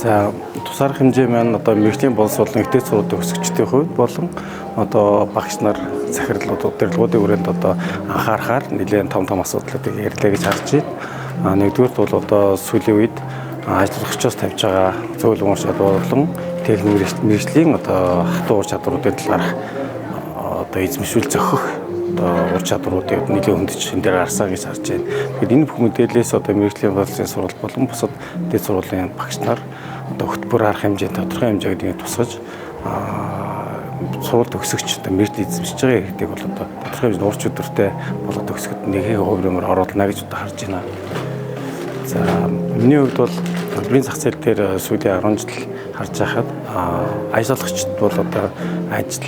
За тусаарх хэмжээ маань одоо мэргэжлийн боловсруулалтын ихтэй сургуулийн төгсөгчдийн хувьд болон одоо багш нар захирлууд удирдлагуудын хүрээнд одоо анхаарахаар нэлээд том асуудлуудыг ярьлаа гэж харж байна. Нэгдүгээрт бол одоо сүүлийн үед ажиллагчдаас тавьж байгаа зөвлөмөр чадвар болон техник мэргэжлийн одоо хатуу ур чадваруудын талаарх одоо эзэмшүүл зохих одоо ур чадваруудыг нэлээд хөндөж шин дээр гарсан гэж харж байна. Тэгэхээр энэ бүх мэдээллээс одоо мэргэжлийн боловсролын сурвалж болон бусад дэд сургуулийн багш нар одоо хөтөлбөр арга хэмжээнд тодорхой хэмжээгээр тусгаж сурвалж төгсөгч одоо мэргэжил эзэмшиж байгаа хэрэгтэй бол одоо тодорхой хэмжээний ур чадвартай болоод төгсгөд нэгийг хувь оруулна гэж одоо харж байна. За миний хувьд бол төлбөрийн зах зээл дээр сүүлийн 10 жил харж байхад ажиллагчид бол одоо ажил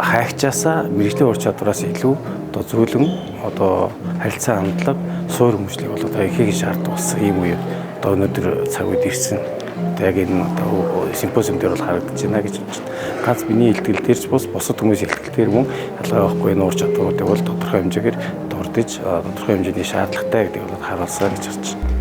хайгчаасаа мэргэжлийн ур чадвараас илүү одоо зөөлөн одоо харилцаа хандлага суур хүмүүжлийг бол одоо ихийг шаарддаг болсон ийм үе одоо өнөөдөр цаг үед ирсэн. Одоо яг энэ одоо симпозиум дээр бол харагдаж байна гэж бодож байна. Ганц миний илтгэл дээрч бус бусад хүмүүс илтгэл дээр мөн ялгаа байхгүй энэ ур чадваруудыг бол тодорхой хэмжээгээр дурдж тодорхой хэмжээний шаардлагатай гэдгийг бол харуулсан гэж бодож байна.